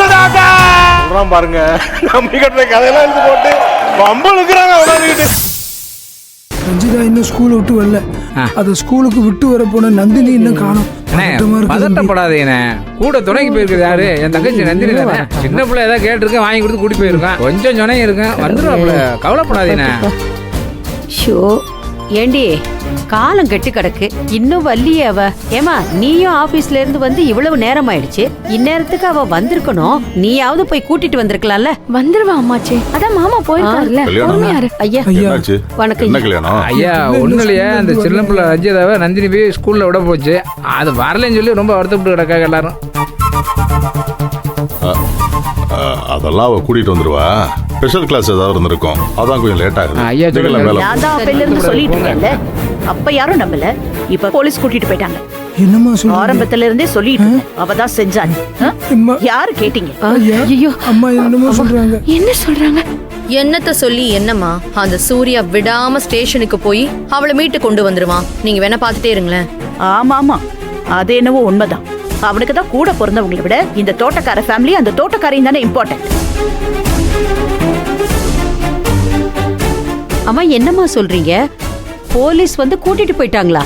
சொல்றான் பாருங்க. நம்பி கட்டுற கதையெல்லாம் எடுத்து போட்டு பம்பளுக்குறாங்க அவனால. ரஞ்சிதா இன்னும் ஸ்கூல் விட்டு வரல. அத ஸ்கூலுக்கு விட்டு வர போன நந்தினி இன்னும் காணோம். பதட்டப்படாதீங்கண்ணே. கூட துணைக்கு போயிருக்குது யாரு? என் தங்கச்சி நந்தினி தானே. சின்ன பிள்ளை ஏதாவது கேட்டிருக்கேன், வாங்கி கொடுத்து கூட்டி போயிருக்கேன். கொஞ்சம் சொன்னையும் இருக்கேன், வந்துடுவாப்புல. கவலைப்படாதீங்கண்ணே. ஷோ ஏண்டி காலம் கெட்டு கிடக்கு, இன்னும் வள்ளியே அவ. ஏமா நீயும் ஆபீஸ்ல இருந்து வந்து இவ்வளவு நேரம் ஆயிடுச்சு. இந்நேரத்துக்கு அவ வந்திருக்கணும். நீயாவது போய் கூட்டிட்டு வந்திருக்கலாம்ல. வந்துருவா அம்மாச்சி. அதான் மாமா போயிருக்காருல்ல. ஐயா வணக்கம். ஐயா ஒண்ணு இல்லையா, அந்த சின்ன பிள்ளை ரஞ்சிதாவை நந்தினி போய் ஸ்கூல்ல விட போச்சு. அது வரலன்னு சொல்லி ரொம்ப வருத்தப்பட்டு கிடக்காங்க எல்லாரும். அதெல்லாம் அவ கூட்டிட்டு வந்துருவா. ஸ்பெஷல் கிளாஸ் ஏதாவது இருந்திருக்கும், அதான் கொஞ்சம் லேட் ஆகுது. ஐயா சொல்லிட்டு அப்ப யாரும் நம்பல. இப்ப போலீஸ் கூட்டிட்டு போயிட்டாங்க. என்னம்மா சொல்ற? ஆரம்பத்துல இருந்தே சொல்லிட்டு அவதான் செஞ்சான். யாரு கேட்டீங்க? ஐயோ அம்மா என்னமோ சொல்றாங்க. என்ன சொல்றாங்க? என்னத்த சொல்லி என்னம்மா, அந்த சூர்யா விடாம ஸ்டேஷனுக்கு போய் அவளை மீட்டு கொண்டு வந்துருவான். நீங்க வேணா பாத்துட்டே இருங்களேன். ஆமா ஆமா, அது என்னவோ உண்மைதான். அவனுக்கு தான் கூட பிறந்தவங்களை விட இந்த தோட்டக்கார ஃபேமிலி, அந்த தோட்டக்காரையும் தானே இம்பார்ட்டன்ட். அம்மா என்னம்மா சொல்றீங்க? போலீஸ் வந்து கூட்டிட்டு போயிட்டாங்களா?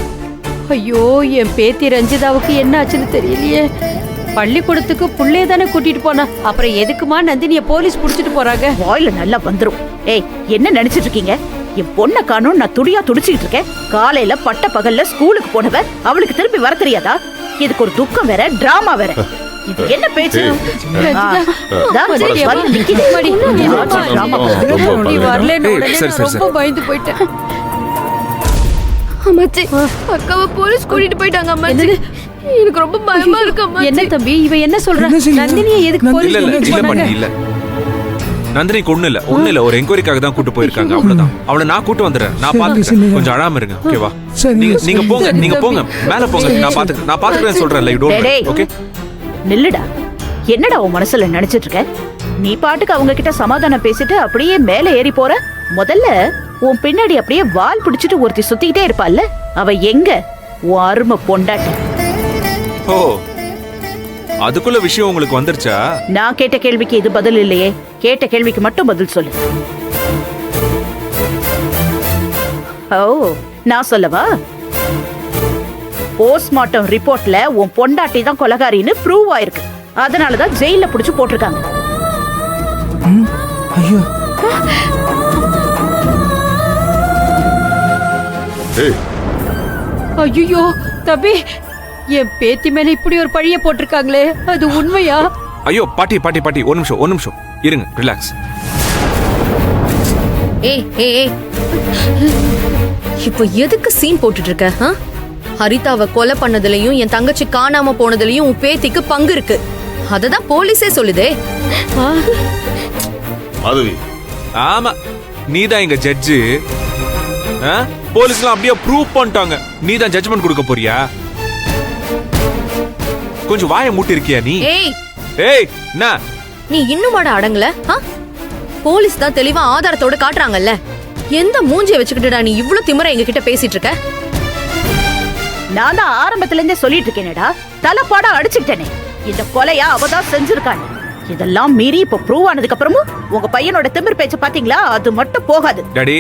ஐயோ என் பேத்தி ரஞ்சிதாவுக்கு என்ன ஆச்சுன்னு தெரியலையே. பள்ளிக்கூடத்துக்கு புள்ளைய தானே கூட்டிட்டு போனா, அப்புறம் எதுக்குமா நந்தினிய போலீஸ் புடிச்சிட்டு போறாங்க? வாயில நல்லா வந்துரும். ஏய் என்ன நினைச்சிட்டு இருக்கீங்க? என் பொண்ணை காணும் நான் துடியா துடிச்சிட்டு இருக்கேன். காலையில பட்ட பகல்ல ஸ்கூலுக்கு போனவ அவளுக்கு திரும்பி வர தெரியாதா? இதுக்கு ஒரு துக்கம் வேற, டிராமா வேற. இது என்ன பேச்சு? ரொம்ப பயந்து போயிட்டேன் அம்மாச்சி. அக்காவை போலீஸ் கூட்டிட்டு போயிட்டாங்க அம்மாச்சி. எனக்கு ரொம்ப பயமா இருக்கு அம்மாச்சி. என்ன தம்பி இவ என்ன சொல்றா? நந்தினியை எதுக்கு போலீஸ் கூட்டிட்டு போனாங்க? இல்ல நந்தினிக்கு ஒண்ணு இல்ல ஒரு என்கொயரிக்காக தான் கூட்டு போயிருக்காங்க, அவ்வளவுதான். அவளை நான் கூட்டு வந்துடுறேன், நான் பாத்துக்கிறேன். கொஞ்சம் அழாம இருங்க, ஓகேவா? நீங்க போங்க மேல போங்க, நான் பாத்துக்கிறேன் சொல்றேன். You don't worry, okay? நில்லுடா. என்னடா உன் மனசுல நினைச்சிட்டு இருக்க? நீ பாட்டுக்கு அவங்க கிட்ட சமாதானம் பேசிட்டு அப்படியே மேல ஏறி போற. முதல்ல உன் பின்னாடி அப்படியே வால் பிடிச்சிட்டு ஒருத்தி சுத்திக்கிட்டே இருப்பாள்ல, அவ எங்க? உன் அருமை பொண்டாட்டி. ஓ, அதுக்குள்ள விஷயம் உங்களுக்கு வந்துருச்சா? நான் கேட்ட கேள்விக்கு இது பதில் இல்லையே. கேட்ட கேள்விக்கு மட்டும் பதில் சொல்லு. ஓ, நான் சொல்லவா? போஸ்ட்மார்ட்டம் ரிப்போர்ட்ல உன் பொண்டாட்டி தான் கொலைகாரின்னு ப்ரூவ் ஆயிருக்கு. அதனாலதான் ஜெயில புடிச்சு போட்டிருக்காங்க. ஐயோ ஐயோ தம்பி, என் பேத்தி மேல இப்படி ஒரு பழிய போட்டிருக்காங்களே, அது உண்மையா? ஐயோ பாட்டி ஒரு நிமிஷம் இருங்க, ரிலாக்ஸ். ஏய் இப்போ எதுக்கு சீன் போட்டுட்டு இருக்க? ஹரிதாவை கொலை பண்ணதுலயும் என் தங்கச்சி காணாம போனதுலயும் உன் பேத்திக்கு பங்கு இருக்கு. அததான் போலீஸே சொல்லுதே. மாதவி, ஆமா, நீதான் எங்க ஜட்ஜு. போலீஸ்லாம் அப்படியே ப்ரூவ் பண்ணிட்டாங்க. நீதான் ஜட்ஜ்மெண்ட் கொடுக்க போறியா? கொஞ்சம் வாயை மூட்டி இருக்கியா நீ? ஏய் என்ன நீ இன்னும் அடங்கல? போலீஸ் தான் தெளிவா ஆதாரத்தோட காட்டுறாங்கல்ல. எந்த மூஞ்சிய வச்சுக்கிட்டுடா நீ இவ்ளோ திமிரா எங்க கிட்ட பேசிட்டு இருக்க? நான் தான் ஆரம்பத்துல இருந்தே சொல்லிட்டு இருக்கேனேடா, தலைப்பாடா அடிச்சுக்கிட்டேனே. இந்த கொலையா அவதான் செஞ்சிருக்காங்க. இதெல்லாம் மீறி இப்ப ப்ரூவ் ஆனதுக்கு அப்புறமும் உங்க பையனோட திமிர் பேச்ச பாத்தீங்களா? அது மட்டும் போகாது. டாடி,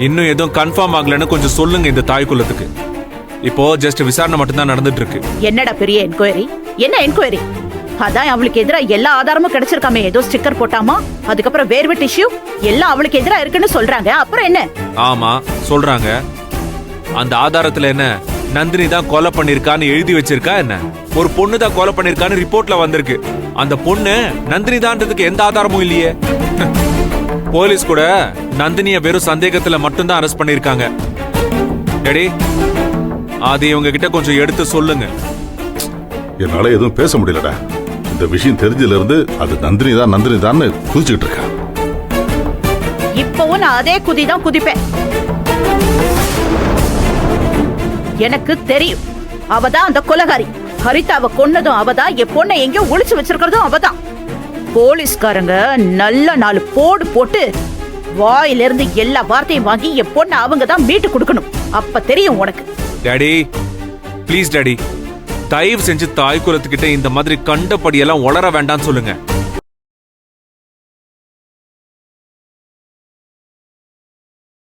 இன்னும் எதுவும் கன்ஃபார்ம் ஆகலன்னு கொஞ்சம் சொல்லுங்க இந்த தாய் குலத்துக்கு. இப்போ ஜஸ்ட் விசாரணை மட்டும் தான் நடந்துட்டு இருக்கு. என்னடா பெரிய என்கொயரி? என்ன என்கொயரி? அதான் அவளுக்கு எதிராக எல்லா ஆதாரமும் கிடைச்சிருக்காமே. ஏதோ ஸ்டிக்கர் போட்டாமா, அதுக்கப்புறம் வேர்வை டிஷ்யூ எல்லாம் அவளுக்கு எதிராக இருக்குன்னு சொல்றாங்க. அப்புறம் என்ன? ஆமா சொல்றாங்க. அந்த ஆதாரத்துல என்ன நந்தினி தான் கொலை பண்ணிருக்கான்னு எழுதி வச்சிருக்கா என்ன? ஒரு பொண்ணு தான் கொலை பண்ணிருக்கான்னு ரிப்போர்ட்ல வந்திருக்கு. அந்த பொண்ணு நந்தினி தான்றதுக்கு எந்த ஆதாரமும் இல்லையே. போலீஸ் கூட நந்தினிய வெறும் சந்தேகத்துல மட்டும்தான் அரெஸ்ட் பண்ணிருக்காங்க. டேடி, அது இவங்க கிட்ட கொஞ்சம் எடுத்து சொல்லுங்க. என்னால எதுவும் பேச முடியலடா. இந்த விஷயம் தெரிஞ்சதுல இருந்து அது நந்தினி தான் குதிச்சுக்கிட்டு இருக்கா. இப்பவும் நான் அதே குதிதான் குதிப்பேன். எனக்கு தெரியும், அவதான் அந்த கொலைகாரி. ஹரிதாவை கொன்னதும் அவதான், என் பொண்ணை எங்கேயோ ஒளிச்சு வச்சிருக்கிறதும் அவதான். போலீஸ்காரங்க நல்ல 4 போடு போட்டு வாயிலிருந்து எல்லா வார்த்தையும் வாங்கி என் பொண்ணை அவங்க தான் மீட்டு கொடுக்கணும். அப்ப தெரியும் உனக்கு. டாடி ப்ளீஸ் டாடி, தயவு செஞ்சு தாய் குலத்துக்கிட்ட இந்த மாதிரி கண்டபடியெல்லாம் உளர வேண்டாம்னு சொல்லுங்க.